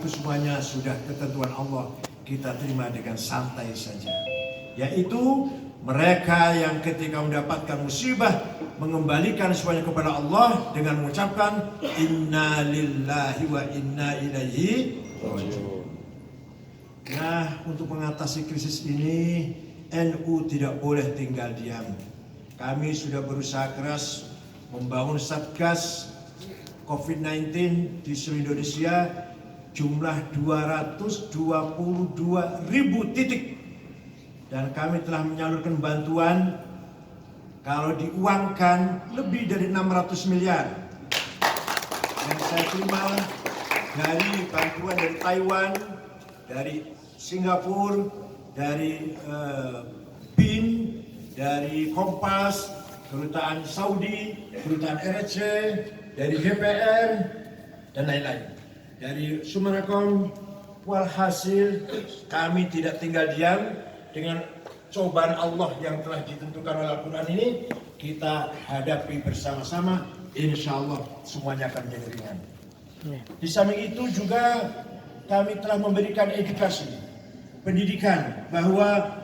itu semuanya sudah ketentuan Allah, kita terima dengan santai saja. Yaitu mereka yang ketika mendapatkan musibah mengembalikan semuanya kepada Allah dengan mengucapkan inna lillahi wa inna ilaihi raji'un. Nah, untuk mengatasi krisis ini NU tidak boleh tinggal diam. Kami sudah berusaha keras membangun Satgas COVID-19 di seluruh Indonesia, jumlah 222.000 titik. Dan kami telah menyalurkan bantuan kalau diuangkan lebih dari 600 miliar. Yang saya terima dari bantuan dari Taiwan, dari Singapura, dari BIN, dari Kompas, kedutaan Saudi, kedutaan RRC, dari DPR, dan lain-lain. Dari Sumerakom, walhasil kami tidak tinggal diam dengan cobaan Allah yang telah ditentukan oleh Al-Quran ini. Kita hadapi bersama-sama, insya Allah semuanya akan menjadi ringan. Di samping itu juga kami telah memberikan edukasi, pendidikan bahwa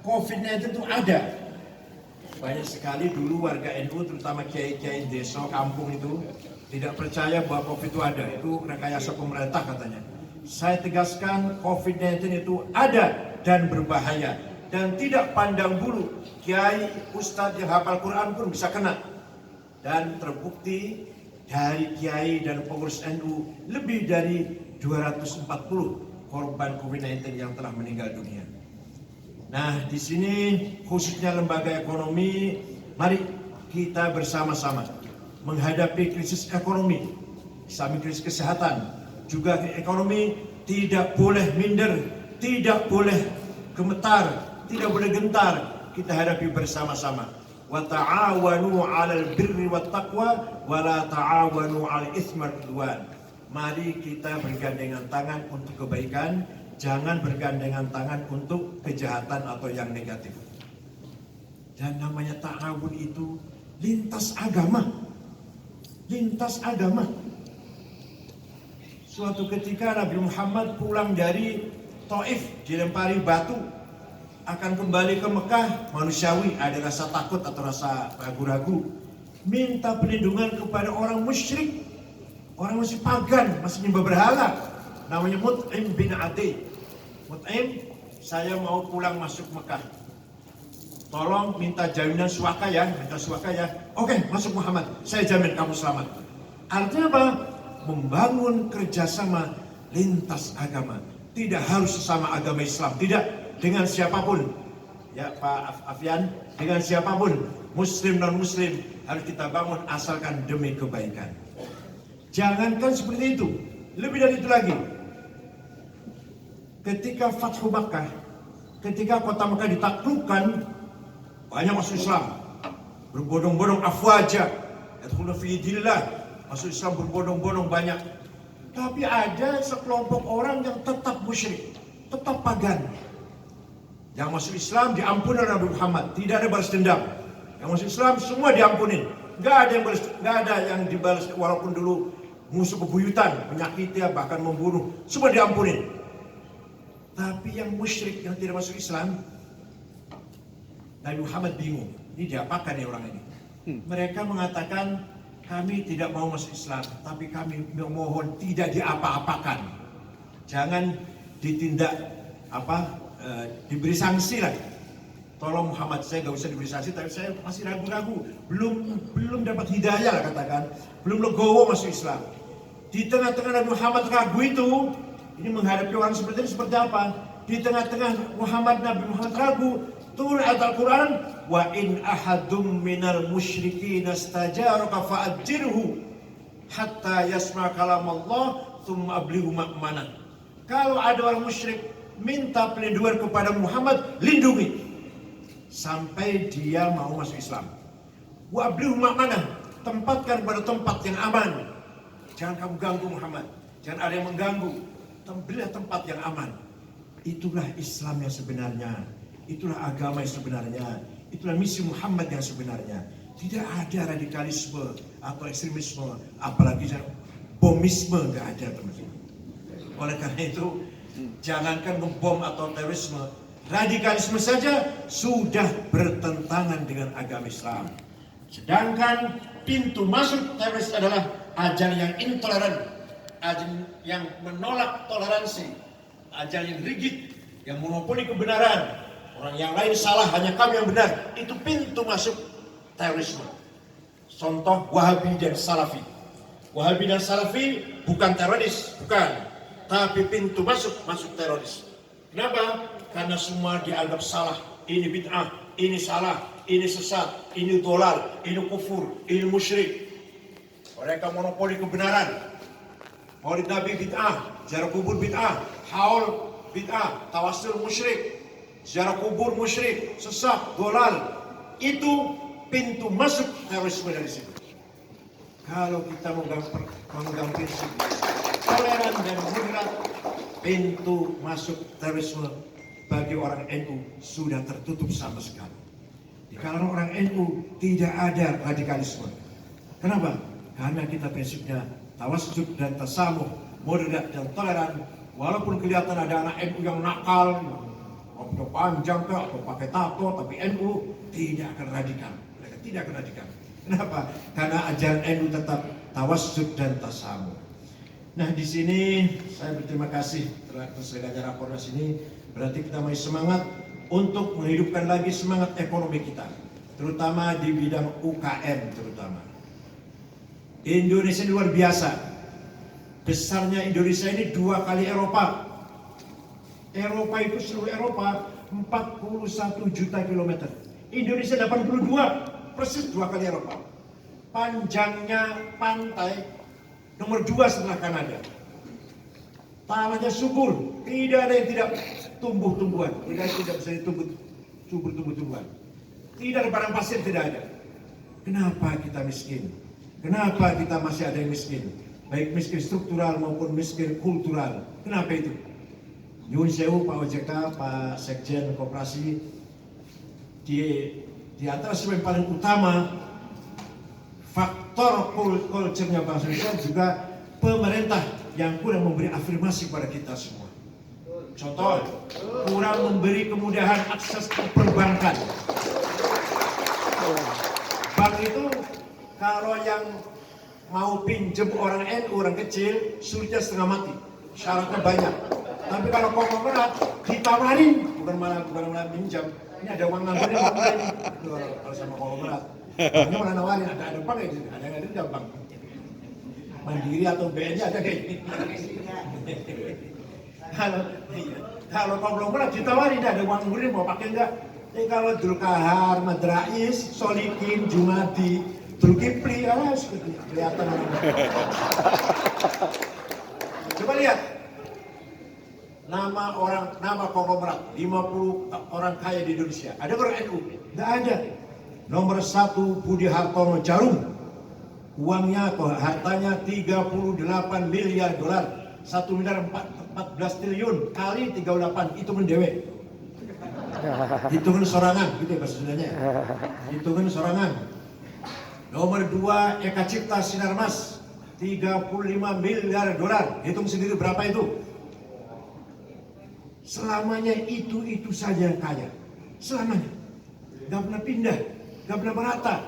COVID-19 itu ada. Banyak sekali dulu warga NU, terutama kiai-kiai desa kampung itu tidak percaya bahwa COVID itu ada. Itu rekayasa pemerintah katanya. Saya tegaskan COVID-19 itu ada dan berbahaya. Dan tidak pandang bulu. Kiai, ustadz yang hafal Quran pun bisa kena. Dan terbukti dari kiai dan pengurus NU lebih dari 240 korban COVID-19 yang telah meninggal dunia. Nah, di sini khususnya lembaga ekonomi, mari kita bersama-sama menghadapi krisis ekonomi, samping krisis kesehatan, juga ekonomi tidak boleh minder, tidak boleh gemetar, tidak boleh gentar. Kita hadapi bersama-sama. Wa ta'awanu 'alal birri wat taqwa wa la ta'awanu 'alal itsmi wal 'udwan. Mari kita bergandengan tangan untuk kebaikan, jangan bergandengan tangan untuk kejahatan atau yang negatif. Dan namanya ta'awun itu lintas agama. Lintas agama. Suatu ketika Nabi Muhammad pulang dari Taif, dilempari batu, akan kembali ke Mekah, manusiawi ada rasa takut atau rasa ragu-ragu, minta perlindungan kepada orang musyrik, orang masih pagan, masih nyembah berhala, namanya Mut'im bin Adi. Mut'im, saya mau pulang masuk Mekah, tolong minta jaminan suaka ya, Oke, masuk Muhammad, saya jamin kamu selamat. Artinya apa? Membangun kerjasama lintas agama. Tidak harus sesama agama Islam, tidak, dengan siapapun. Ya Pak Afian, dengan siapapun, muslim non-muslim, harus kita bangun asalkan demi kebaikan. Jangankan seperti itu, lebih dari itu lagi. Ketika Fathu Makkah, ketika kota Makkah ditaklukkan, banyak masuk Islam, berbondong-bondong afwaja, yadkhuluna fi dinillah, masuk Islam berbondong-bondong banyak. Tapi ada sekelompok orang yang tetap musyrik, tetap pagan. Yang masuk Islam diampuni oleh Nabi Muhammad, tidak ada balas dendam. Yang masuk Islam semua diampunin, nggak ada yang dibalas, walaupun dulu musuh bebuyutan, menyakiti, bahkan membunuh, semua diampunin. Tapi yang musyrik yang tidak masuk Islam, Nabi Muhammad bingung, ini diapakan ya orang ini? Mereka mengatakan, kami tidak mau masuk Islam, tapi kami memohon tidak diapa-apakan. Jangan ditindak diberi sanksi lah. Tolong Muhammad, saya gak usah diberi sanksi, tapi saya masih ragu-ragu, belum dapat hidayah lah katakan, belum legowo masuk Islam. Di tengah-tengah Nabi Muhammad ragu itu, ini menghadapi orang seperti ini seperti apa? Di tengah-tengah Nabi Muhammad ragu, turun ayat Al-Quran, wa in ahadum minal musyrikin astajaraka fa'ajirhu hatta yasma' kalam Allah thumma ablighu ma'manah. Kalau ada orang musyrik minta perlindungan kepada Muhammad, lindungi sampai dia mau masuk Islam. Wa ablighu ma'manah, tempatkan pada tempat yang aman. Jangan kamu ganggu Muhammad, jangan ada yang mengganggu. Berilah tempat yang aman. Itulah Islam yang sebenarnya. Itulah agama yang sebenarnya. Itulah misi Muhammad yang sebenarnya. Tidak ada radikalisme atau ekstremisme, apalagi bomisme, nggak ada teman-teman. Oleh karena itu, jangankan ngebom atau terorisme, radikalisme saja sudah bertentangan dengan agama Islam. Sedangkan pintu masuk teroris adalah ajaran yang intoleran, ajaran yang menolak toleransi, ajaran yang rigid, yang monopoli kebenaran. Orang yang lain salah, hanya kami yang benar. Itu pintu masuk terorisme. Contoh Wahabi dan Salafi. Wahabi dan Salafi bukan teroris, bukan. Tapi pintu masuk teroris. Kenapa? Karena semua dianggap salah. Ini bid'ah, ini salah, ini sesat, ini dolal, ini kufur, ini musyrik. Mereka monopoli kebenaran. Maulid Nabi bid'ah, ziarah kubur bid'ah, haul bid'ah, tawasul musyrik, ziarah kubur musyrik, sesat, dolal. Itu pintu masuk terorisme dari situ. Kalau kita memegang prinsip toleran dan moderat, pintu masuk terorisme bagi orang NU sudah tertutup sama sekali. Di kalangan orang NU tidak ada radikalisme. Kenapa? Karena kita prinsipnya tawassut dan tasamuh, moderat dan toleran. Walaupun kelihatan ada anak NU yang nakal, rambut panjang atau pakai tato, tapi NU tidak akan radikal. Mereka tidak akan radikal. Kenapa? Karena ajaran NU tetap tawassut dan tasamuh. Nah, di sini saya berterima kasih terselenggaranya Rakornas ini. Berarti kita masih semangat untuk menghidupkan lagi semangat ekonomi kita, terutama di bidang UKM terutama. Indonesia luar biasa. Besarnya Indonesia ini 2 kali Eropa. Eropa itu seluruh Eropa 41 juta kilometer. Indonesia 82, persis 2 kali Eropa. Panjangnya pantai nomor 2 setelah Kanada. Tanahnya subur, tidak ada yang tidak tumbuh-tumbuhan, tidak bisa ditumbuh tumbuh-tumbuhan. Tidak ada padang pasir, tidak ada. Kenapa kita miskin? Kenapa kita masih ada yang miskin? Baik miskin struktural maupun miskin kultural. Kenapa itu? Nyuwun sewu Pak OJK, Pak Sekjen Koperasi, di antara sebab yang paling utama faktor culture-nya bangsa Indonesia juga pemerintah yang kurang memberi afirmasi kepada kita semua. Contoh, kurang memberi kemudahan akses ke perbankan. Bank itu kalau yang mau pinjam orang NU, orang kecil, sulitnya setengah mati. Syaratnya banyak. Tapi kalau konglomerat ditawarin, bukan malah pinjam. Ini ada uang ngambilnya mau ini. Kalau sama konglomerat, banknya malah nawarin, ada bank ya, ada yang ada bank. Mandiri atau BNI ada kayak ini. Kalau konglomerat ditawarin, ada uang ngambilnya mau pakai enggak? Tapi kalau Dulkahar, Madrais, Solikin, Jumadi, Zulkifli, kelihatan orang. Coba lihat. Nama konglomerat 50 orang kaya di Indonesia. Ada orang NU? Tidak ada. Nomor 1 Budi Hartono Jarum. Uangnya atau hartanya 38 miliar dolar. 1 miliar 14 triliun kali 38 itu mendewek. Hitungan sorangan gitu ya bahasa Sundanya. Hitungan sorangan. Nomor 2 Eka Cipta Sinarmas 35 miliar dolar. Hitung sendiri berapa itu? Selamanya itu saja yang kaya. Selamanya. Gak pernah pindah, gak pernah merata.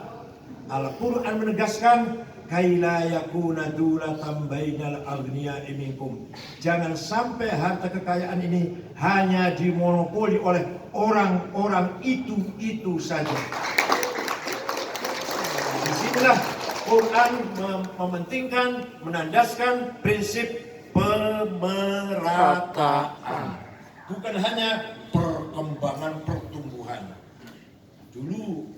Al-Quran menegaskan kaila yakuna dulatan bainal aghniya'i minkum. Jangan sampai harta kekayaan ini hanya dimonopoli oleh orang-orang itu saja. Disinilah Quran mementingkan, menandaskan prinsip pemerataan. Bukan hanya perkembangan pertumbuhan. Dulu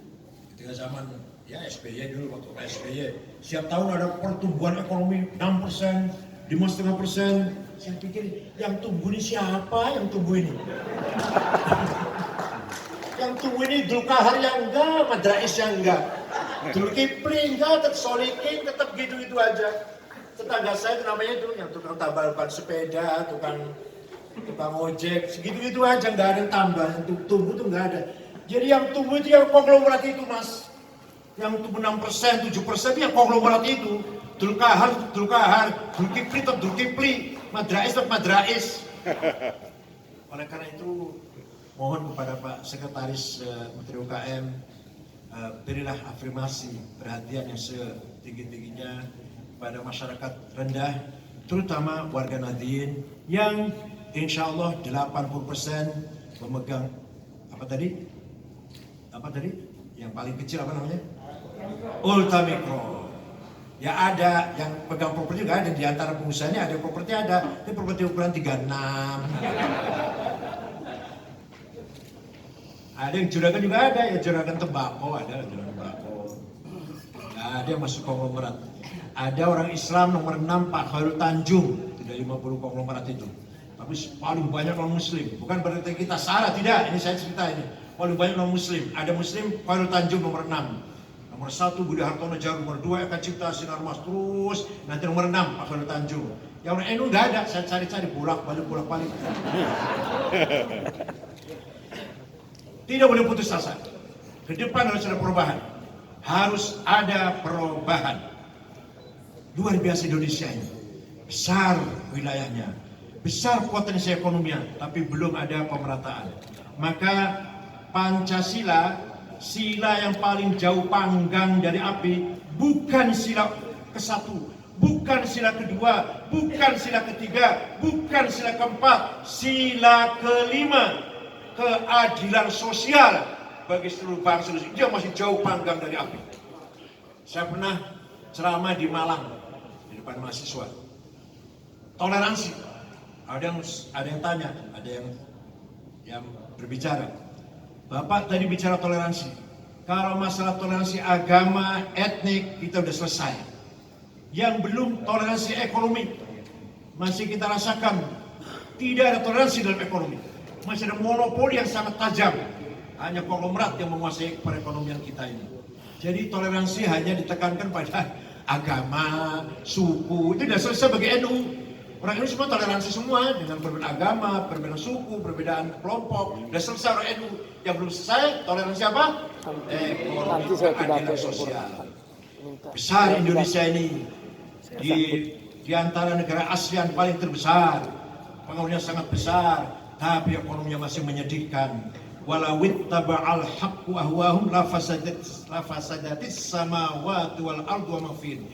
ketika zaman SBY dulu waktu SBY, setiap tahun ada pertumbuhan ekonomi 6%, 5,5%. Saya pikir yang tumbuh ini siapa yang tumbuh ini? Yang tumbuh ini Dulkahar yang enggak, Madrais yang enggak, Zulkifli enggak, tetap Solikin tetap gitu-gitu aja. Tetangga saya itu namanya itu yang tukang tambal ban sepeda, tukang ojek, segitu-gitu aja, nggak ada yang tambah, yang tumbuh tuh nggak ada. Jadi yang tumbuh itu yang konglomerat itu mas, yang tumbuh 6%, 7% itu yang konglomerat itu. Dulkahar, Zulkifli tetap Zulkifli, Madrais tetap Madrais. Oleh karena itu, mohon kepada Pak Sekretaris Menteri UKM, berilah afirmasi perhatian yang setinggi-tingginya pada masyarakat rendah, terutama warga Nahdliyin yang insya Allah 80% memegang apa tadi? Yang paling kecil apa namanya? Ultramikro. Ya ada yang pegang properti juga ada, di antara pengusahanya ada properti ada, tapi properti ukuran 36. Ada yang juragan juga ada, ya juragan tembakau ada, juragan tembakau. Nah, ada yang masuk konglomerat. Ada orang Islam nomor 6 Pak Khairul Tanjung, tidak 50 konglomerat itu. Tapi paling banyak non Muslim. Bukan berarti kita salah, tidak. Ini saya cerita ini. Paling banyak non Muslim. Ada Muslim Khairul Tanjung nomor 6. Nomor 1 Budi Hartono Jarum, nomor 2 Eka Cipta Sinar Mas, terus nanti nomor 6 Pak Khairul Tanjung. Yang orang NU nggak ada, saya cari-cari bolak-balik. Tidak boleh putus asa. Ke depan harus ada perubahan. Harus ada perubahan. Luar biasa Indonesia ini. Besar wilayahnya, besar potensi ekonominya, tapi belum ada pemerataan. Maka Pancasila, sila yang paling jauh panggang dari api, bukan sila ke-1, bukan sila kedua, bukan sila ketiga, bukan sila keempat, sila ke-5, keadilan sosial bagi seluruh bangsa Indonesia. Dia masih jauh panggang dari api. Saya pernah ceramah di Malang di depan mahasiswa. Toleransi. Ada yang tanya, ada yang berbicara. Bapak tadi bicara toleransi. Kalau masalah toleransi agama, etnik, kita udah selesai. Yang belum toleransi ekonomi, masih kita rasakan. Tidak ada toleransi dalam ekonomi. Masih ada monopoli yang sangat tajam. Hanya konglomerat yang menguasai perekonomian kita ini. Jadi toleransi hanya ditekankan pada agama, suku. Itu sudah selesai bagi NU. Orang NU semua toleransi semua dengan perbedaan agama, perbedaan suku, perbedaan kelompok. Sudah selesai orang NU. Yang belum selesai toleransi apa? Ekonomi, keadilan sosial. Besar Indonesia ini di antara negara ASEAN paling terbesar. Pengaruhnya sangat besar, tapi ekonominya masih menyedihkan. Walau ittaba'al haqqu ahwahum la fasadatis samawati wal ardu wa ma fihin.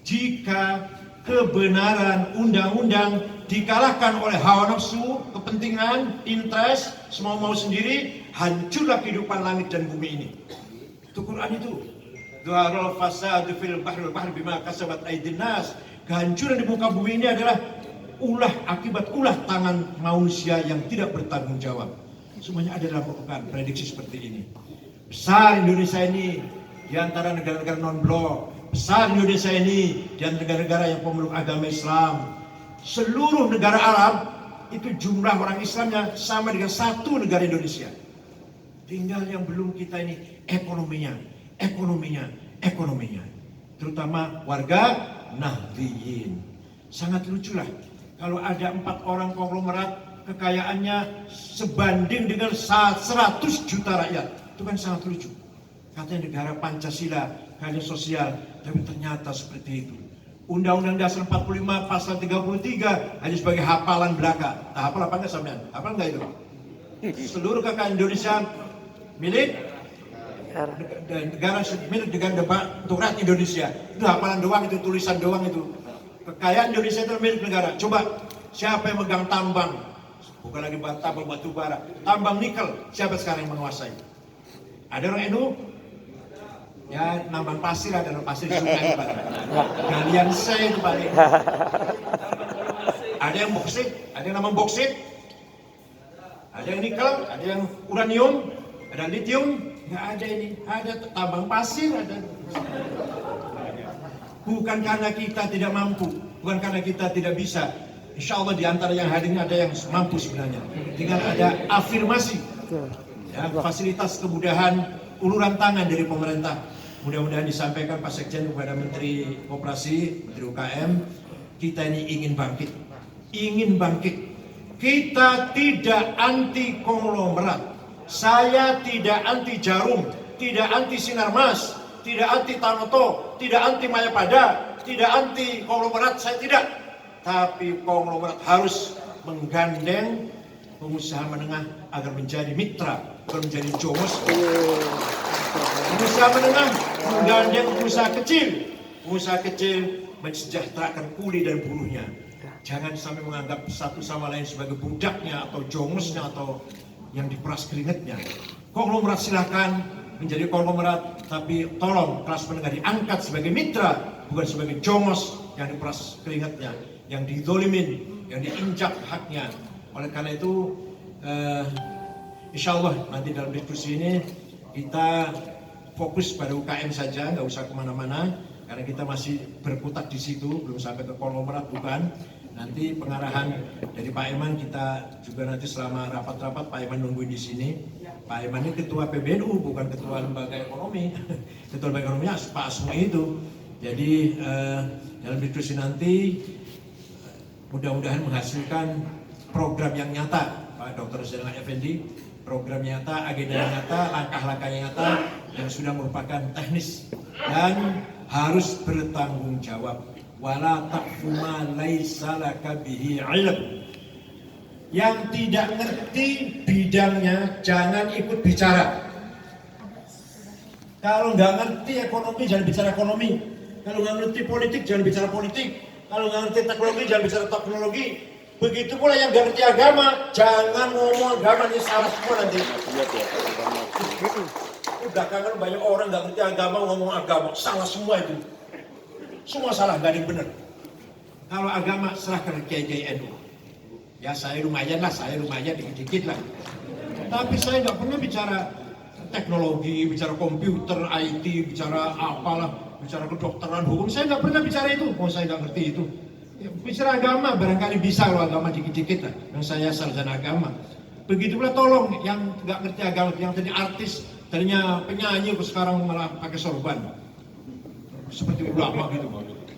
Jika kebenaran undang-undang dikalahkan oleh hawa nafsu, kepentingan, interest, semau mau sendiri, hancurlah kehidupan langit dan bumi ini. Itu Quran itu. Dhaharal fasadu fil bahri bima kasabat aydin nas. Kehancuran di muka bumi ini adalah akibat ulah tangan manusia yang tidak bertanggung jawab. Semuanya ada dalam Quran, prediksi seperti ini. Besar Indonesia ini di antara negara-negara non-blok. Besar Indonesia ini di antara negara-negara yang pemeluk agama Islam. Seluruh negara Arab itu jumlah orang Islamnya sama dengan satu negara Indonesia. Tinggal yang belum kita ini ekonominya. Terutama warga Nahdliyin. Sangat lucu lah kalau ada 4 orang konglomerat kekayaannya sebanding dengan 100 juta rakyat. Itu kan sangat lucu. Katanya negara Pancasila, keadilan sosial, tapi ternyata seperti itu. Undang-Undang Dasar 45 pasal 33 hanya sebagai hafalan belaka. Nah, hafal apa enggak sampean? Hafal enggak itu? Seluruh kekayaan Indonesia milik negara untuk rakyat Indonesia. Itu hafalan doang, itu tulisan doang itu. Kekayaan Indonesia itu milik negara. Coba siapa yang megang tambang? Bukan lagi tambang batu bara, tambang nikel. Siapa sekarang yang menguasai? Ada orang NU? Ya nambang pasir, ada pasir di sungai paling. Galian C itu paling. Ada yang boksit, ada yang nambang boksit. Ada yang nikel, ada yang uranium, ada litium. Nggak ada ini, ada tambang pasir, ada. Bukan karena kita tidak mampu, bukan karena kita tidak bisa. Insya Allah di antara yang hadir ada yang mampu sebenarnya. Tinggal ada afirmasi, ya, fasilitas kemudahan, uluran tangan dari pemerintah. Mudah-mudahan disampaikan Pak Sekjen kepada Menteri Koperasi, Menteri UKM. Kita ini ingin bangkit. Kita tidak anti konglomerat. Saya tidak anti Jarum, tidak anti Sinarmas, tidak anti Tanoto, tidak anti Mayapada, tidak anti konglomerat. Saya tidak. tapi konglomerat harus menggandeng pengusaha menengah agar menjadi mitra, bukan menjadi jomos. Pengusaha menengah menggandeng pengusaha kecil. Pengusaha kecil mensejahterakan kuli dan buruhnya. Jangan sampai menganggap satu sama lain sebagai budaknya atau jongosnya atau yang diperas keringatnya. Konglomerat silahkan menjadi konglomerat, tapi tolong kelas menengah diangkat sebagai mitra, bukan sebagai jongos yang diperas keringatnya, yang dizolimin, yang diinjak haknya. Oleh karena itu, insya Allah nanti dalam diskusi ini kita fokus pada UKM saja, nggak usah kemana-mana, karena kita masih berkutat di situ, belum sampai ke konglomerat, bukan. Nanti pengarahan dari Pak Eman kita juga nanti selama rapat-rapat Pak Eman nungguin di sini. Pak Eman ini ketua PBNU, bukan ketua lembaga ekonomi. Ketua lembaga ekonominya Pak Asmi itu. Jadi dalam diskusi nanti mudah-mudahan menghasilkan program yang nyata, Pak Dr. Zainal Effendi, program nyata, agenda yang nyata, langkah-langkah yang nyata yang sudah merupakan teknis dan harus bertanggung jawab. Wala taqfu ma laisa laka bihi ilm. Yang tidak ngerti bidangnya jangan ikut bicara. Kalau nggak ngerti ekonomi jangan bicara ekonomi. Kalau nggak ngerti politik jangan bicara politik. Kalau nggak ngerti teknologi jangan bicara teknologi. Begitu pula yang nggak ngerti agama jangan ngomong agama, ini salah semua nanti. Belakangan banyak orang nggak ngerti agama ngomong agama, salah semua itu. Semua salah, nggak ada yang benar. Kalau agama serahkan ke Kiai NU. Ya saya lumayan lah, dikit-dikit lah. Tapi saya nggak pernah bicara teknologi, bicara komputer, IT, bicara apalah, bicara kedokteran, hukum. Saya nggak pernah bicara itu. Saya nggak ngerti itu. Ya, bicara agama barangkali bisa kalau agama dikit-dikit lah. Yang saya sarjana agama. Begitu pula tolong yang nggak ngerti agama, yang tadi artis, tadinya penyanyi, sekarang malah pakai sorban. Seperti ulama gitu.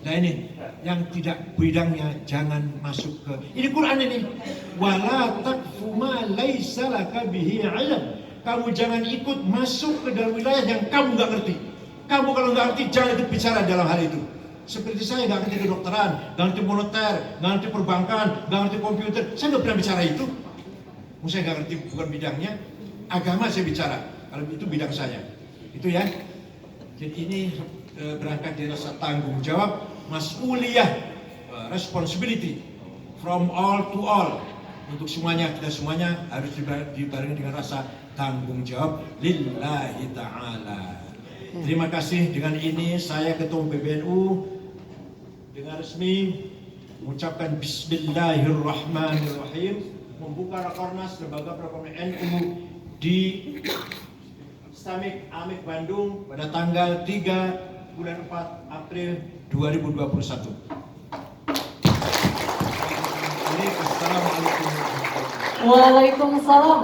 Nah ini yang tidak bidangnya jangan masuk ke ini Quran ini. Wala taqfu ma laisa laka bihi ilm. Kamu jangan ikut masuk ke dalam wilayah yang kamu nggak ngerti. Kamu kalau nggak ngerti jangan ikut bicara dalam hal itu. Seperti saya nggak ngerti kedokteran, nggak ngerti moneter, nggak ngerti perbankan, nggak ngerti komputer. Saya nggak pernah bicara itu. Saya nggak ngerti, bukan bidangnya. Agama saya bicara. Kalau itu bidang saya. Itu ya. Jadi ini berangkat dari rasa tanggung jawab, mas'uliyah, responsibility from all to all. Untuk semuanya, kita semuanya harus dibarengi dengan rasa tanggung jawab lillahi ta'ala. Terima kasih. Dengan ini saya Ketua PBNU dengan resmi mengucapkan Bismillahirrahmanirrahim, membuka Rakornas Lembaga Perekonomian NU di Stamik Amik Bandung pada tanggal 3 bulan 4 April 2021. Assalamualaikum warahmatullahi wabarakatuh. Waalaikumsalam.